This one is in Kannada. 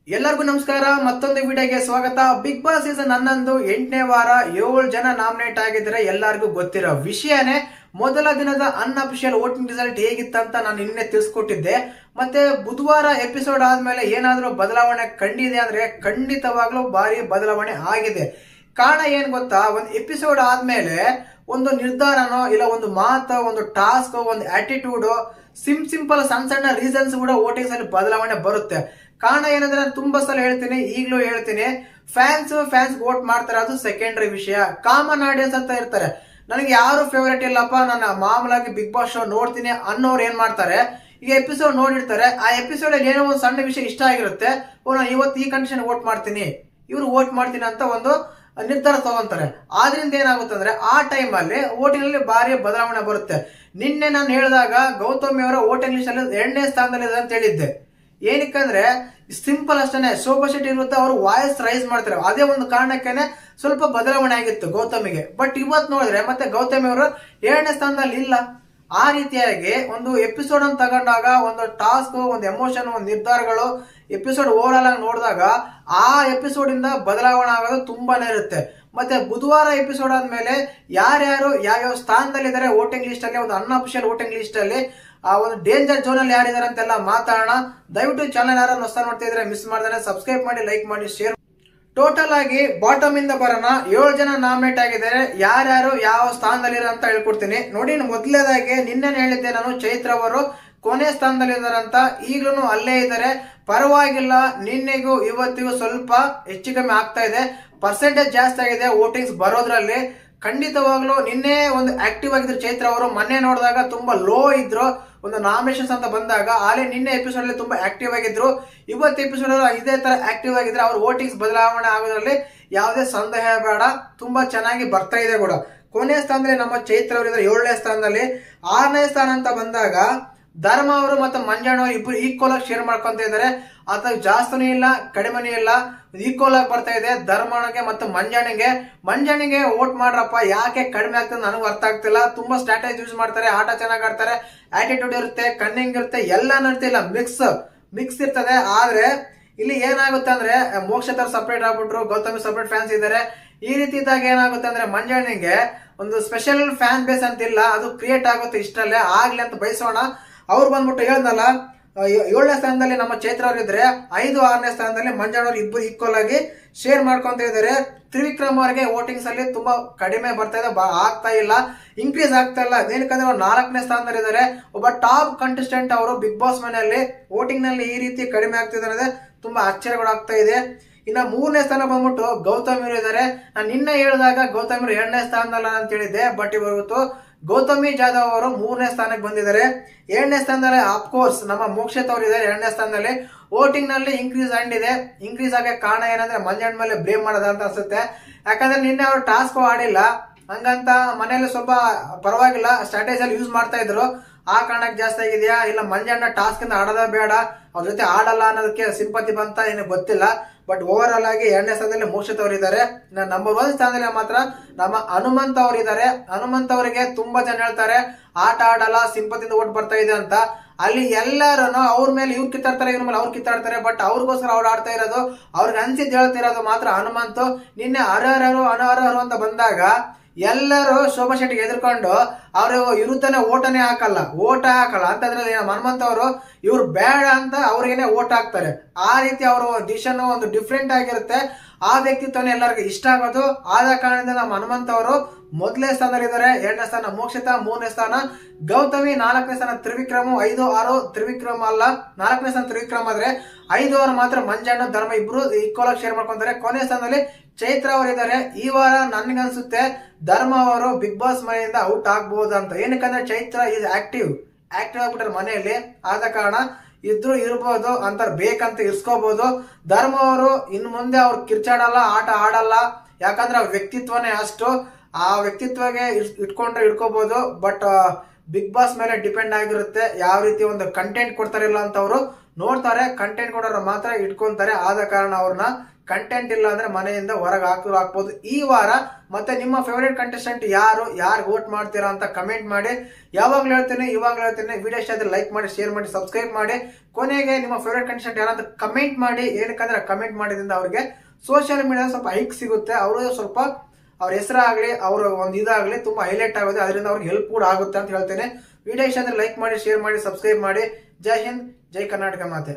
ಎಲ್ಲರಿಗೂ ನಮಸ್ಕಾರ. ಮತ್ತೊಂದು ವಿಡಿಯೋಗೆ ಸ್ವಾಗತ. ಬಿಗ್ ಬಾಸ್ ಸೀಸನ್ 11 8ನೇ ವಾರ 7 ಜನ ನಾಮಿನೇಟ್ ಆಗಿದ್ರೆ ಎಲ್ಲರಿಗೂ ಗೊತ್ತಿರೋ ವಿಷಯನೇ. ಮೊದಲ ದಿನದ ಅನ್ಅಫಿಷಿಯಲ್ ವೋಟಿಂಗ್ ರಿಸಲ್ಟ್ ಹೇಗಿತ್ತಂತ ನಾನು ನಿನ್ನೆ ತಿಳಿಸ್ಕೊಟ್ಟಿದ್ದೆ. ಮತ್ತೆ ಬುಧವಾರ ಎಪಿಸೋಡ್ ಆದ್ಮೇಲೆ ಏನಾದ್ರೂ ಬದಲಾವಣೆ ಕಂಡಿದೆ ಅಂದ್ರೆ ಖಂಡಿತವಾಗ್ಲೂ ಭಾರಿ ಬದಲಾವಣೆ ಆಗಿದೆ. ಕಾರಣ ಏನ್ ಗೊತ್ತಾ, ಒಂದು ಎಪಿಸೋಡ್ ಆದ್ಮೇಲೆ ಒಂದು ನಿರ್ಧಾರನೋ ಇಲ್ಲ ಒಂದು ಮಾತು, ಒಂದು ಟಾಸ್ಕ್, ಒಂದು ಆಟಿಟ್ಯೂಡ್, ಸಿಂಪಲ್ ಸಣ್ಣ ಸಣ್ಣ ರೀಸನ್ಸ್ ಕೂಡ ವೋಟಿಂಗ್ಸ್ ಅಲ್ಲಿ ಬದಲಾವಣೆ ಬರುತ್ತೆ. ಕಾರಣ ಏನಂದ್ರೆ ನಾನು ತುಂಬಾ ಸಲ ಹೇಳ್ತೀನಿ, ಈಗಲೂ ಹೇಳ್ತೀನಿ, ಫ್ಯಾನ್ಸ್ ವೋಟ್ ಮಾಡ್ತಾರೆ, ಅದು ಸೆಕೆಂಡರಿ ವಿಷಯ. ಕಾಮನ್ ಆಡಿಯನ್ಸ್ ಅಂತ ಇರ್ತಾರೆ, ನನಗೆ ಯಾರು ಫೇವರೇಟ್ ಇಲ್ಲಪ್ಪ, ನಾನು ಮಾಮೂಲಾಗಿ ಬಿಗ್ ಬಾಸ್ ಶೋ ನೋಡ್ತೀನಿ ಅನ್ನೋರು ಏನ್ ಮಾಡ್ತಾರೆ, ಈಗ ಎಪಿಸೋಡ್ ನೋಡಿರ್ತಾರೆ, ಆ ಎಪಿಸೋಡ್ ಅಲ್ಲಿ ಏನೋ ಒಂದು ಸಣ್ಣ ವಿಷಯ ಇಷ್ಟ ಆಗಿರುತ್ತೆ, ನಾನು ಇವತ್ತು ಈ ಕಂಡೀಷನ್ ವೋಟ್ ಮಾಡ್ತೀನಿ, ಇವ್ರು ವೋಟ್ ಮಾಡ್ತೀನಿ ಅಂತ ಒಂದು ನಿರ್ಧಾರ ತಗೊಂತಾರೆ. ಆದ್ರಿಂದ ಏನಾಗುತ್ತೆ ಅಂದ್ರೆ ಆ ಟೈಮ್ ಅಲ್ಲಿ ವೋಟಿಂಗ್ ಅಲ್ಲಿ ಭಾರಿ ಬದಲಾವಣೆ ಬರುತ್ತೆ. ನಿನ್ನೆ ನಾನು ಹೇಳಿದಾಗ ಗೌತಮಿ ಅವರ ವೋಟಿಂಗ್ ಲಿಸ್ಟ್ ಅಲ್ಲಿ 2ನೇ ಸ್ಥಾನದಲ್ಲಿ ಇದೆ ಅಂತ ಹೇಳಿದ್ದೆ. ಏನಕ್ಕಂದ್ರೆ ಸಿಂಪಲ್ ಅಷ್ಟೇ, ಶೋಭಾ ಶೆಟ್ಟಿ ವಿರುದ್ಧ ಅವರು ವಾಯ್ಸ್ ರೈಸ್ ಮಾಡ್ತಾರೆ, ಅದೇ ಒಂದು ಕಾರಣಕ್ಕೇನೆ ಸ್ವಲ್ಪ ಬದಲಾವಣೆ ಆಗಿತ್ತು ಗೌತಮಿಗೆ. ಬಟ್ ಇವತ್ತು ನೋಡಿದ್ರೆ ಮತ್ತೆ ಗೌತಮಿ ಅವರು 2ನೇ ಸ್ಥಾನದಲ್ಲಿ ಇಲ್ಲ. ಆ ರೀತಿಯಾಗಿ ಒಂದು ಎಪಿಸೋಡ್ ಅನ್ನು ತಗೊಂಡಾಗ ಒಂದು ಟಾಸ್ಕ್, ಒಂದು ಎಮೋಷನ್, ಒಂದು ನಿರ್ಧಾರಗಳು ಎಪಿಸೋಡ್ ಓವರ್ ಆಲ್ ಆಗಿ ನೋಡಿದಾಗ ಆ ಎಪಿಸೋಡ್ ಇಂದ ಬದಲಾವಣೆ ಆಗೋದು ತುಂಬಾನೇ ಇರುತ್ತೆ. ಮತ್ತೆ ಬುಧವಾರ ಎಪಿಸೋಡ್ ಆದ್ಮೇಲೆ ಯಾರ್ಯಾರು ಯಾವ್ಯಾವ ಸ್ಥಾನದಲ್ಲಿ ಇದ್ದಾರೆ ವೋಟಿಂಗ್ ಲಿಸ್ಟ್ ಅಲ್ಲಿ, ಒಂದು ಅನ್ಅಫಿಷಿಯಲ್ ವೋಟಿಂಗ್ ಲಿಸ್ಟ್ ಅಲ್ಲಿ, ಆ ಒಂದು ಡೇಂಜರ್ ಝೋನ್ ಅಲ್ಲಿ ಯಾರಿದ್ದಾರೆ ಅಂತೆಲ್ಲ ಮಾತಾಡೋಣ. ದಯವಿಟ್ಟು ಚಾನಲ್ ಯಾರು ಹೊಸ ನೋಡ್ತಾ ಇದ್ರೆ ಮಿಸ್ ಮಾಡ್ದಾನೆ ಸಬ್ಸ್ಕ್ರೈಬ್ ಮಾಡಿ, ಲೈಕ್ ಮಾಡಿ, ಶೇರ್. ಟೋಟಲ್ ಆಗಿ ಬಾಟಮ್ ಇಂದ ಬರೋಣ. 7 ಜನ ನಾಮಿನೇಟ್ ಆಗಿದ್ದಾರೆ. ಯಾರ್ಯಾರು ಯಾವ ಸ್ಥಾನದಲ್ಲಿ ಅಂತ ಹೇಳ್ಕೊಡ್ತೀನಿ ನೋಡಿ. ಮೊದಲನೇದಾಗಿ ನಿನ್ನೆ ಹೇಳಿದ್ದೆ ನಾನು, ಚೈತ್ರ ಅವರು ಕೊನೆ ಸ್ಥಾನದಲ್ಲಿ ಇದ್ದಾರೆ ಅಂತ. ಈಗಲೂ ಅಲ್ಲೇ ಇದ್ದಾರೆ, ಪರವಾಗಿಲ್ಲ. ನಿನ್ನೆಗೂ ಇವತ್ತಿಗೂ ಸ್ವಲ್ಪ ಹೆಚ್ಚು ಕಮ್ಮಿ ಆಗ್ತಾ ಇದೆ, ಪರ್ಸೆಂಟೇಜ್ ಜಾಸ್ತಿ ಆಗಿದೆ ವೋಟಿಂಗ್ಸ್ ಬರೋದ್ರಲ್ಲಿ. ಖಂಡಿತವಾಗ್ಲೂ ನಿನ್ನೆ ಒಂದು ಆಕ್ಟಿವ್ ಆಗಿದ್ರು ಚೈತ್ರ ಅವರು. ಮೊನ್ನೆ ನೋಡಿದಾಗ ತುಂಬಾ ಲೋ ಇದ್ರು, ಒಂದು ನಾಮಿನೇಷನ್ಸ್ ಅಂತ ಬಂದಾಗ. ಆಲೇ ನಿನ್ನೆ ಎಪಿಸೋಡ್ ಅಲ್ಲಿ ತುಂಬಾ ಆಕ್ಟಿವ್ ಆಗಿದ್ರು. ಇವತ್ತು ಎಪಿಸೋಡ್ ಇದೇ ತರ ಆಕ್ಟಿವ್ ಆಗಿದ್ರೆ ಅವ್ರ ವೋಟಿಂಗ್ಸ್ ಬದಲಾವಣೆ ಆಗೋದ್ರಲ್ಲಿ ಯಾವುದೇ ಸಂದೇಹ ಬೇಡ, ತುಂಬಾ ಚೆನ್ನಾಗಿ ಬರ್ತಾ ಇದೆ ಕೂಡ. ಕೊನೆಯ ಸ್ಥಾನದಲ್ಲಿ ನಮ್ಮ ಚೈತ್ರ ಅವರು ಇದ್ದಾರೆ 7ನೇ ಸ್ಥಾನದಲ್ಲಿ. 6ನೇ ಸ್ಥಾನ ಅಂತ ಬಂದಾಗ ಧರ್ಮ ಅವರು ಮತ್ತು ಮಂಜಣ್ಣ ಅವರು ಇಬ್ರು ಈಕ್ವಲ್ ಆಗಿ ಶೇರ್ ಮಾಡ್ಕೊಂತ ಇದ್ದಾರೆ. ಅಥವಾ ಜಾಸ್ತಿನೂ ಇಲ್ಲ ಕಡಿಮೆನೂ ಇಲ್ಲ, ಈಕ್ವಲ್ ಆಗಿ ಬರ್ತಾ ಇದೆ. ಧರ್ಮನಿಗೆ ಮತ್ತು ಮಂಜಣ್ಣಿಗೆ ವೋಟ್ ಮಾಡ್ರಪ್ಪ, ಯಾಕೆ ಕಡಿಮೆ ಆಗ್ತದೆ ನನಗೂ ಅರ್ಥ ಆಗ್ತಿಲ್ಲ. ತುಂಬಾ ಸ್ಟ್ರಾಟಜಿ ಯೂಸ್ ಮಾಡ್ತಾರೆ, ಆಟ ಚೆನ್ನಾಗಿ ಆಡ್ತಾರೆ, ಆಟಿಟ್ಯೂಡ್ ಇರುತ್ತೆ, ಕನ್ನಿಂಗ್ ಇರುತ್ತೆ, ಎಲ್ಲ ಇರ್ತಿಲ್ಲ, ಮಿಕ್ಸ್ ಇರ್ತದೆ. ಆದ್ರೆ ಇಲ್ಲಿ ಏನಾಗುತ್ತೆ ಅಂದ್ರೆ ಮೋಕ್ಷತರ ಸಪರೇಟ್ ಆಗ್ಬಿಟ್ರು, ಗೌತಮಿ ಸಪರೇಟ್ ಫ್ಯಾನ್ಸ್ ಇದ್ದಾರೆ. ಈ ರೀತಿ ಇದ್ದಾಗ ಏನಾಗುತ್ತೆ ಅಂದ್ರೆ ಮಂಜಣ್ಣಿಗೆ ಒಂದು ಸ್ಪೆಷಲ್ ಫ್ಯಾನ್ ಬೇಸ್ ಅಂತ ಇಲ್ಲ, ಅದು ಕ್ರಿಯೇಟ್ ಆಗುತ್ತೆ. ಇಷ್ಟರಲ್ಲೇ ಆಗ್ಲಿ ಅಂತ ಬಯಸೋಣ. ಅವ್ರು ಬಂದ್ಬಿಟ್ಟು ಹೇಳ್ದಲ್ಲ, 7ನೇ ಸ್ಥಾನದಲ್ಲಿ ನಮ್ಮ ಚೈತ್ರ ಅವರು ಇದ್ರೆ, 5, 6ನೇ ಸ್ಥಾನದಲ್ಲಿ ಮಂಜಣ್ಣ ಅವರು ಇಬ್ಬರು ಈಕ್ವಲ್ ಆಗಿ ಶೇರ್ ಮಾಡ್ಕೊಂತ ಇದ್ದಾರೆ. ತ್ರಿವಿಕ್ರಮ್ ಅವರಿಗೆ ವೋಟಿಂಗ್ಸ್ ಅಲ್ಲಿ ತುಂಬಾ ಕಡಿಮೆ ಬರ್ತಾ ಇದೆ, ಆಗ್ತಾ ಇಲ್ಲ, ಇನ್ಕ್ರೀಸ್ ಆಗ್ತಾ ಇಲ್ಲ. ಏನಕ್ಕಂದ್ರೆ ಅವ್ರು 4ನೇ ಸ್ಥಾನದಲ್ಲಿ ಇದ್ದಾರೆ. ಒಬ್ಬ ಟಾಪ್ ಕಂಟೆಸ್ಟೆಂಟ್ ಅವರು ಬಿಗ್ ಬಾಸ್ ಮನೆಯಲ್ಲಿ ವೋಟಿಂಗ್ ನಲ್ಲಿ ಈ ರೀತಿ ಕಡಿಮೆ ಆಗ್ತಿದ್ದಾರೆ, ತುಂಬಾ ಆಶ್ಚರ್ಯಗಳಾಗ್ತಾ ಇದೆ. ಇನ್ನ 3ನೇ ಸ್ಥಾನ ಬಂದ್ಬಿಟ್ಟು ಗೌತಮಿ ಇದ್ದಾರೆ. ನಾನು ನಿನ್ನೆ ಹೇಳಿದಾಗ ಗೌತಮಿ 2ನೇ ಸ್ಥಾನದಲ್ಲ ಅಂತ ಹೇಳಿದ್ದೆ, ಬಟ್ ಇವತ್ತು ಗೌತಮಿ ಜಾಧವ್ ಅವರು 3ನೇ ಸ್ಥಾನಕ್ಕೆ ಬಂದಿದ್ದಾರೆ. 7ನೇ ಸ್ಥಾನದಲ್ಲಿ ಅಫ್ಕೋರ್ಸ್ ನಮ್ಮ ಮೋಕ್ಷಿತ್ ಅವರು ಇದ್ದಾರೆ 2ನೇ ಸ್ಥಾನದಲ್ಲಿ. ವೋಟಿಂಗ್ ನಲ್ಲಿ ಇನ್ಕ್ರೀಸ್ ಆಗಕ್ಕೆ ಕಾರಣ ಏನಂದ್ರೆ ಮಂಜಣ್ಣ ಮೇಲೆ ಬ್ಲೇಮ್ ಮಾಡೋದ ಅಂತ ಅನ್ಸುತ್ತೆ. ಯಾಕಂದ್ರೆ ನಿನ್ನೆ ಅವರು ಟಾಸ್ಕ್ ಆಡಿಲ್ಲ, ಹಂಗಂತ ಮನೆಯಲ್ಲಿ ಸ್ವಲ್ಪ ಪರವಾಗಿಲ್ಲ ಸ್ಟ್ರಾಟಜಿಯಲ್ಲಿ ಯೂಸ್ ಮಾಡ್ತಾ ಇದ್ರು. ಆ ಕಾರಣಕ್ಕೆ ಜಾಸ್ತಿ ಆಗಿದೆಯಾ, ಇಲ್ಲ ಮಂಜಣ್ಣ ಟಾಸ್ಕ್ ಇಂದ ಆಡೋದ ಬೇಡ, ಅವ್ರ ಜೊತೆ ಆಡಲ್ಲ ಅನ್ನೋದಕ್ಕೆ ಸಿಂಪತಿ ಬಂತ ಏನು ಗೊತ್ತಿಲ್ಲ. ಬಟ್ ಓವರ್ ಆಲ್ ಆಗಿ 2ನೇ ಸ್ಥಾನದಲ್ಲಿ ಮೋಕ್ಷಿತ್ ಅವರು ಇದ್ದಾರೆ. ನಂಬರ್ 1 ಸ್ಥಾನದಲ್ಲಿ ಮಾತ್ರ ನಮ್ಮ ಹನುಮಂತ್ ಅವರು ಇದ್ದಾರೆ. ಹನುಮಂತ್ ಅವರಿಗೆ ತುಂಬಾ ಜನ ಹೇಳ್ತಾರೆ ಆಟ ಆಡಲ್ಲ, ಸಿಂಪತಿಯಿಂದ ಓಟ್ ಬರ್ತಾ ಇದೆ ಅಂತ. ಅಲ್ಲಿ ಎಲ್ಲರೂ ಅವ್ರ ಮೇಲೆ ಇವ್ರು ಕಿತ್ತಾಡ್ತಾರೆ, ಇವ್ರ ಮೇಲೆ ಅವ್ರು ಕಿತ್ತಾಡ್ತಾರೆ. ಬಟ್ ಅವ್ರಿಗೋಸ್ಕರ ಅವ್ರು ಆಡ್ತಾ ಇರೋದು, ಅವ್ರಿಗೆ ಅನ್ಸಿದ್ ಹೇಳ್ತಿರೋದು ಮಾತ್ರ ಹನುಮಂತ್. ನಿನ್ನೆ ಅನರ್ಹರು ಅಂತ ಬಂದಾಗ ಎಲ್ಲರೂ ಶೋಭಾ ಶೆಟ್ಟಿಗೆ ಎದುರ್ಕೊಂಡು ಅವರು ವಿರುದ್ಧನೇ ಓಟನೇ ಹಾಕಲ್ಲ ಅಂತಂದ್ರೆ ಹನುಮಂತ್ ಅವರು ಇವ್ರು ಬೇಡ ಅಂತ ಅವ್ರಿಗೇನೆ ಓಟ್ ಹಾಕ್ತಾರೆ. ಆ ರೀತಿ ಅವರು ಡಿಸಿಷನ್ ಒಂದು ಡಿಫ್ರೆಂಟ್ ಆಗಿರುತ್ತೆ. ಆ ವ್ಯಕ್ತಿತ್ವನೇ ಎಲ್ಲರಿಗೂ ಇಷ್ಟ ಆಗೋದು. ಆದ ಕಾರಣದಿಂದ ನಮ್ಮ ಹನುಮಂತ್ ಅವರು ಮೊದಲನೇ ಸ್ಥಾನದಲ್ಲಿದ್ದಾರೆ. 2ನೇ ಸ್ಥಾನ ಮೋಕ್ಷಿತ, 3ನೇ ಸ್ಥಾನ ಗೌತಮಿ, 4ನೇ ಸ್ಥಾನ ತ್ರಿವಿಕ್ರಮ್, 5, 6 ತ್ರಿವಿಕ್ರಮ್ ಅಲ್ಲ, 4ನೇ ಸ್ಥಾನ ತ್ರಿವಿಕ್ರಮ್ ಆದ್ರೆ 5 6 ಮಾತ್ರ ಮಂಜಣ್ಣ ಧರ್ಮ ಇಬ್ರು ಈಕ್ವಲ್ ಆಗಿ ಶೇರ್ ಮಾಡ್ಕೊಂತಾರೆ. ಕೊನೆ ಸ್ಥಾನದಲ್ಲಿ ಚೈತ್ರ ಅವರು ಇದ್ದಾರೆ. ಈ ವಾರ ನನ್ಗನ್ಸುತ್ತೆ ಧರ್ಮ ಅವರು ಬಿಗ್ ಬಾಸ್ ಮನೆಯಿಂದ ಔಟ್ ಆಗ್ಬಹುದು ಅಂತ. ಏನಕ್ಕಂದ್ರೆ ಚೈತ್ರ ಈಸ್ ಆಕ್ಟಿವ್ ಆಗ್ಬಿಟ್ಟಾರೆ ಮನೆಯಲ್ಲಿ, ಆದ ಕಾರಣ ಇದ್ರು ಇರ್ಬೋದು ಅಂತ ಬೇಕಂತ ಇರ್ಸ್ಕೋಬಹುದು. ಧರ್ಮ ಅವರು ಇನ್ನು ಮುಂದೆ ಅವ್ರು ಕಿರ್ಚಾಡಲ್ಲ, ಆಟ ಆಡಲ್ಲ, ಯಾಕಂದ್ರೆ ಅವ್ರ ವ್ಯಕ್ತಿತ್ವನೇ ಅಷ್ಟು. ಆ ವ್ಯಕ್ತಿತ್ವಗೆ ಇಟ್ಕೋಬಹುದು. ಬಟ್ ಬಿಗ್ ಬಾಸ್ ಮೇಲೆ ಡಿಪೆಂಡ್ ಆಗಿರುತ್ತೆ, ಯಾವ ರೀತಿ ಒಂದು ಕಂಟೆಂಟ್ ಕೊಡ್ತಾರಿಲ್ಲ ಅಂತ ಅವರು ನೋಡ್ತಾರೆ, ಕಂಟೆಂಟ್ ಕೊಡೋರು ಮಾತ್ರ ಇಟ್ಕೊಂತಾರೆ. ಆದ ಕಾರಣ ಅವ್ರನ್ನ ಕಂಟೆಂಟ್ ಇಲ್ಲ ಅಂದ್ರೆ ಮನೆಯಿಂದ ಹೊರಗೆ ಹಾಕ್ಬೋದು. ಈ ವಾರ ಮತ್ತೆ ನಿಮ್ಮ ಫೇವರೇಟ್ ಕಂಟೆಸ್ಟೆಂಟ್ ಯಾರು ವೋಟ್ ಮಾಡ್ತೀರಾ ಅಂತ ಕಮೆಂಟ್ ಮಾಡಿ. ಇವಾಗ್ಲೂ ಹೇಳ್ತೀನಿ, ವಿಡಿಯೋ ಇಷ್ಟ ಆದ್ರೆ ಲೈಕ್ ಮಾಡಿ, ಶೇರ್ ಮಾಡಿ, ಸಬ್ಸ್ಕ್ರೈಬ್ ಮಾಡಿ. ಕೊನೆಗೆ ನಿಮ್ಮ ಫೇವರೇಟ್ ಕಂಟೆಸ್ಟೆಂಟ್ ಯಾರಂತ ಕಮೆಂಟ್ ಮಾಡಿ. ಏನಕ್ಕಂದ್ರೆ ಕಮೆಂಟ್ ಮಾಡಿದ್ರಿಂದ ಅವ್ರಿಗೆ ಸೋಷಿಯಲ್ ಮೀಡಿಯಾ ಸ್ವಲ್ಪ ಹೈಕ್ ಸಿಗುತ್ತೆ. ಅವರು ಸ್ವಲ್ಪ ಅವ್ರ ಹೆಸರಾಗ್ಲಿ, ಅವ್ರ ಒಂದು ಇದಾಗ್ಲಿ ತುಂಬಾ ಹೈಲೈಟ್ ಆಗುತ್ತೆ. ಅದರಿಂದ ಅವ್ರಿಗೆ ಹೆಲ್ಪ್ ಕೂಡ ಆಗುತ್ತೆ ಅಂತ ಹೇಳ್ತೇನೆ. ವಿಡಿಯೋ ಇಷ್ಟ ಅಂದ್ರೆ ಲೈಕ್ ಮಾಡಿ, ಶೇರ್ ಮಾಡಿ, ಸಬ್ಸ್ಕ್ರೈಬ್ ಮಾಡಿ. ಜೈ ಹಿಂದ್, ಜೈ ಕರ್ನಾಟಕ ಮಾತೆ.